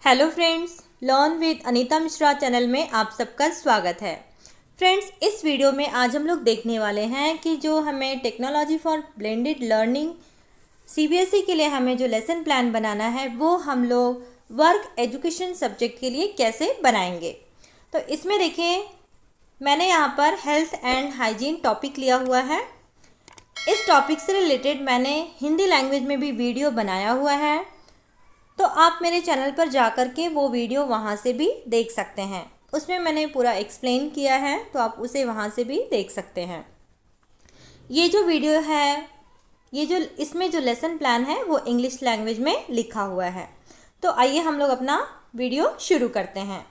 Hello friends, learn with Anita Mishra channel में आप सबका स्वागत है। फ्रेंड्स, इस वीडियो में आज हम लोग देखने वाले हैं कि जो हमें technology for blended learning CBSE के लिए हमें जो लेसन प्लान बनाना है वो हम लोग वर्क एजुकेशन सब्जेक्ट के लिए कैसे बनाएंगे। तो इसमें देखिए, मैंने यहाँ पर हेल्थ एंड हाइजीन टॉपिक लिया हुआ है। इस टॉपिक से रिलेटेड मैंने हिंदी लैंग्वेज में भी वीडियो बनाया हुआ है, तो आप मेरे चैनल पर जा कर के वो वीडियो वहाँ से भी देख सकते हैं। उसमें मैंने पूरा एक्सप्लेन किया है, तो आप उसे वहाँ से भी देख सकते हैं। ये जो वीडियो है, ये जो इसमें जो लेसन प्लान है वो इंग्लिश लैंग्वेज में लिखा हुआ है। तो आइए हम लोग अपना वीडियो शुरू करते हैं।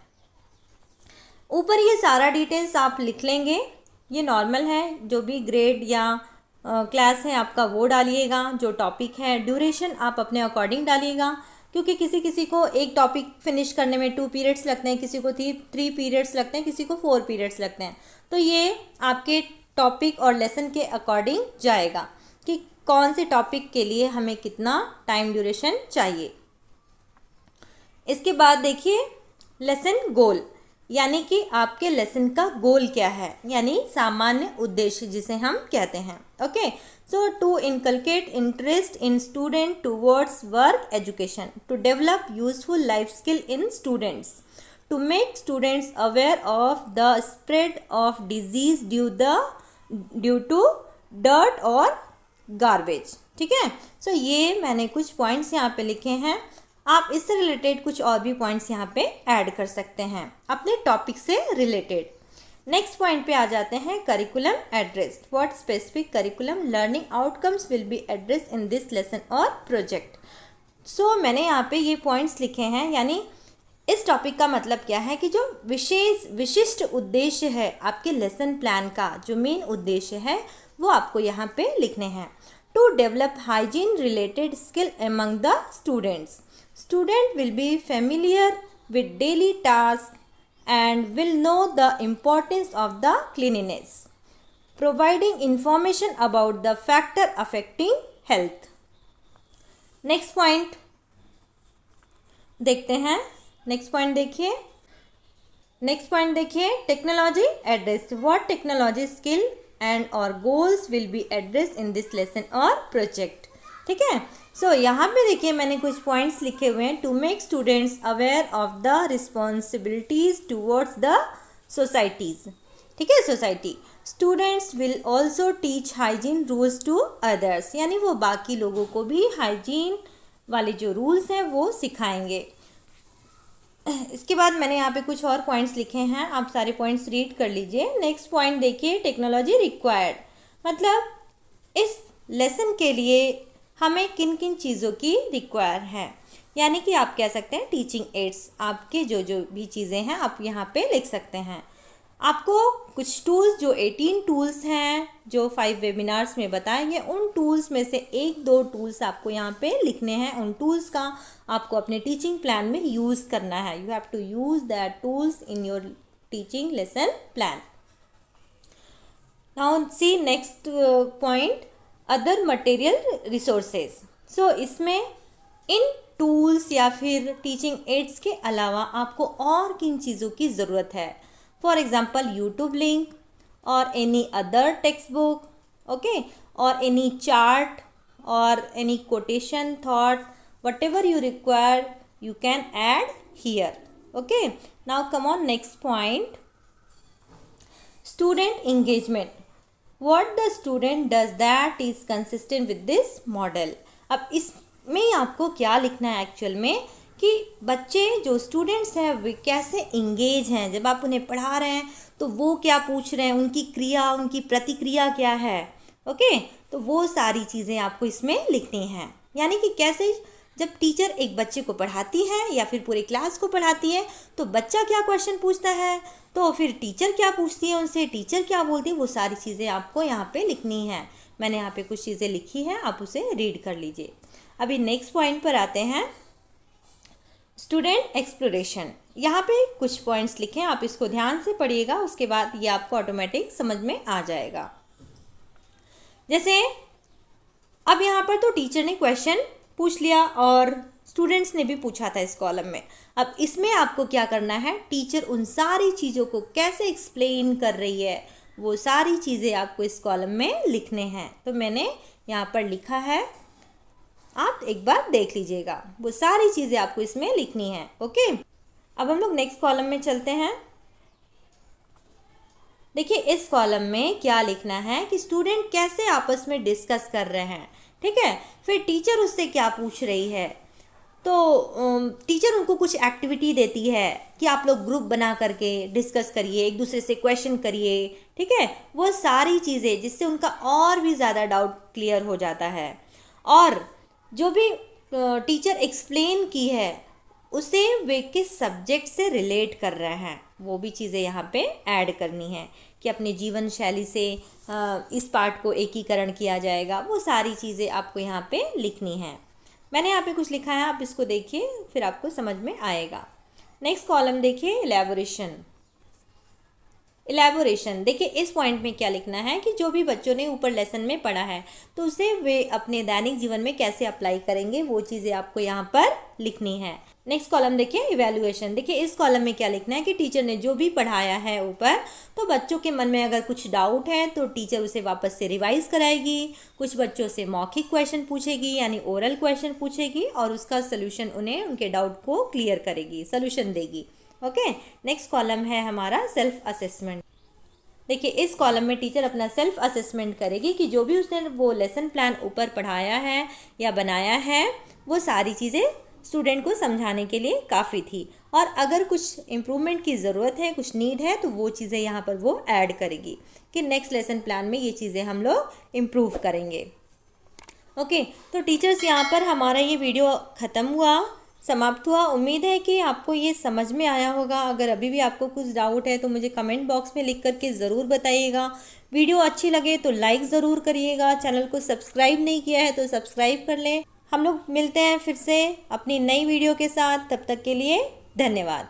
ऊपर ये सारा डिटेल्स आप लिख लेंगे। ये नॉर्मल है, जो भी ग्रेड या क्लास है आपका वो डालिएगा। जो टॉपिक है, ड्यूरेशन आप अपने अकॉर्डिंग डालिएगा, क्योंकि किसी किसी को एक टॉपिक फिनिश करने में 2 पीरियड्स लगते हैं, किसी को 3 पीरियड्स लगते हैं, किसी को 4 पीरियड्स लगते हैं। तो ये आपके टॉपिक और लेसन के अकॉर्डिंग जाएगा कि कौन से टॉपिक के लिए हमें कितना टाइम ड्यूरेशन चाहिए। इसके बाद देखिए, लेसन गोल, यानी कि आपके लेसन का गोल क्या है, यानी सामान्य उद्देश्य जिसे हम कहते हैं। Okay, so to inculcate interest in student towards work education, to develop useful life skill in students, to make students aware of the spread of disease due to dirt और गार्बेज। ठीक है, सो ये मैंने कुछ पॉइंट्स यहाँ पे लिखे हैं। आप इससे रिलेटेड कुछ और भी पॉइंट्स यहाँ पे ऐड कर सकते हैं अपने टॉपिक से रिलेटेड। नेक्स्ट पॉइंट पे आ जाते हैं, curriculum address. What specific curriculum learning outcomes will be address in this lesson और प्रोजेक्ट। सो मैंने यहाँ पे ये पॉइंट्स लिखे हैं, यानी इस टॉपिक का मतलब क्या है कि जो विशिष्ट उद्देश्य है आपके लेसन प्लान का, जो मेन उद्देश्य है वो आपको यहाँ पे लिखने हैं। To develop hygiene related skill among the students, student will be familiar with daily tasks and will know the importance of the cleanliness, providing information about the factor affecting health. Next point देखते हैं। Next point देखिए, technology address. What technology skill and और goals will be address in this lesson और project. ठीक है, सो यहाँ पे देखिए मैंने कुछ पॉइंट्स लिखे हुए हैं। To make students aware of the responsibilities towards the societies. ठीक है, society. Students will also teach hygiene rules to others, यानी वो बाकी लोगों को भी हाइजीन वाले जो रूल्स हैं वो सिखाएंगे। इसके बाद मैंने यहाँ पे कुछ और पॉइंट्स लिखे हैं, आप सारे पॉइंट्स रीड कर लीजिए। नेक्स्ट पॉइंट देखिए, टेक्नोलॉजी रिक्वायर्ड, मतलब इस लेसन के लिए हमें किन किन चीज़ों की रिक्वायर है, यानी कि आप कह सकते हैं टीचिंग एड्स। आपके जो जो भी चीज़ें हैं आप यहाँ पे लिख सकते हैं। आपको कुछ टूल्स, जो 18 टूल्स हैं जो 5 वेबिनार्स में बताएंगे, उन टूल्स में से 1-2 टूल्स आपको यहाँ पे लिखने हैं। उन टूल्स का आपको अपने टीचिंग प्लान में यूज़ करना है। You have to use that tools in your teaching lesson plan. Now see next point, other material resources. So इसमें इन टूल्स या फिर टीचिंग एड्स के अलावा आपको और किन चीज़ों की ज़रूरत है। फॉर एग्जाम्पल यूट्यूब लिंक और any other text book, okay, और एनी चार्ट और any quotation thought, what ever you require you can add here. Okay, now come on next point, student engagement. What the student does that is consistent with this model। अब इसमें आपको क्या लिखना है actual में, कि बच्चे जो स्टूडेंट्स हैं वे कैसे इंगेज हैं। जब आप उन्हें पढ़ा रहे हैं तो वो क्या पूछ रहे हैं, उनकी क्रिया, उनकी प्रतिक्रिया क्या है। ओके, तो वो सारी चीज़ें आपको इसमें लिखनी हैं, यानी कि कैसे जब टीचर एक बच्चे को पढ़ाती है या फिर पूरे क्लास को पढ़ाती है तो बच्चा क्या क्वेश्चन पूछता है, तो फिर टीचर क्या पूछती है उनसे, टीचर क्या बोलती है, वो सारी चीज़ें आपको यहाँ पे लिखनी है। मैंने यहाँ पे कुछ चीज़ें लिखी हैं, आप उसे रीड कर लीजिए। अभी नेक्स्ट पॉइंट पर आते हैं, स्टूडेंट एक्सप्लोरेशन। यहाँ पे कुछ पॉइंट्स लिखे हैं, आप इसको ध्यान से पढ़िएगा, उसके बाद ये आपको ऑटोमेटिक समझ में आ जाएगा। जैसे अब यहाँ पर तो टीचर ने क्वेश्चन पूछ लिया और स्टूडेंट्स ने भी पूछा था इस कॉलम में। अब इसमें आपको क्या करना है, टीचर उन सारी चीज़ों को कैसे एक्सप्लेन कर रही है वो सारी चीज़ें आपको इस कॉलम में लिखने हैं। तो मैंने यहाँ पर लिखा है, आप एक बार देख लीजिएगा, वो सारी चीज़ें आपको इसमें लिखनी है। ओके, अब हम लोग नेक्स्ट कॉलम में चलते हैं। देखिए इस कॉलम में क्या लिखना है कि स्टूडेंट कैसे आपस में डिस्कस कर रहे हैं, ठीक है। फिर टीचर उससे क्या पूछ रही है, तो टीचर उनको कुछ एक्टिविटी देती है कि आप लोग ग्रुप बना करके डिस्कस करिए, एक दूसरे से क्वेश्चन करिए, ठीक है। वो सारी चीज़ें जिससे उनका और भी ज़्यादा डाउट क्लियर हो जाता है, और जो भी टीचर एक्सप्लेन की है उसे वे किस सब्जेक्ट से रिलेट कर रहे हैं वो भी चीज़ें यहाँ पे ऐड करनी है कि अपने जीवन शैली से इस पार्ट को एकीकरण किया जाएगा। वो सारी चीज़ें आपको यहाँ पे लिखनी है। मैंने यहाँ पे कुछ लिखा है, आप इसको देखिए फिर आपको समझ में आएगा। नेक्स्ट कॉलम देखिए, इलेबोरेशन। इलेबोरेशन देखिए इस पॉइंट में क्या लिखना है कि जो भी बच्चों ने ऊपर लेसन में पढ़ा है तो उसे वे अपने दैनिक जीवन में कैसे अप्लाई करेंगे वो चीज़ें आपको यहाँ पर लिखनी है। नेक्स्ट कॉलम देखिए, इवैल्यूएशन। देखिए इस कॉलम में क्या लिखना है कि टीचर ने जो भी पढ़ाया है ऊपर, तो बच्चों के मन में अगर कुछ डाउट है तो टीचर उसे वापस से रिवाइज कराएगी, कुछ बच्चों से मौखिक क्वेश्चन पूछेगी यानी ओरल क्वेश्चन पूछेगी और उसका सोल्यूशन उन्हें उनके डाउट को क्लियर करेगी, सोल्यूशन देगी। ओके, नेक्स्ट कॉलम है हमारा सेल्फ असेसमेंट। देखिए इस कॉलम में टीचर अपना सेल्फ असेसमेंट करेगी कि जो भी उसने वो लेसन प्लान ऊपर पढ़ाया है या बनाया है वो सारी चीज़ें स्टूडेंट को समझाने के लिए काफ़ी थी, और अगर कुछ इम्प्रूवमेंट की ज़रूरत है, कुछ नीड है, तो वो चीज़ें यहाँ पर वो ऐड करेगी कि नेक्स्ट लेसन प्लान में ये चीज़ें हम लोग इम्प्रूव करेंगे। ओके, तो टीचर्स यहाँ पर हमारा ये वीडियो ख़त्म हुआ, समाप्त हुआ। उम्मीद है कि आपको ये समझ में आया होगा। अगर अभी भी आपको कुछ डाउट है तो मुझे कमेंट बॉक्स में लिख करके ज़रूर बताइएगा। वीडियो अच्छी लगे तो लाइक ज़रूर करिएगा। चैनल को सब्सक्राइब नहीं किया है तो सब्सक्राइब कर लें। हम लोग मिलते हैं फिर से अपनी नई वीडियो के साथ, तब तक के लिए धन्यवाद।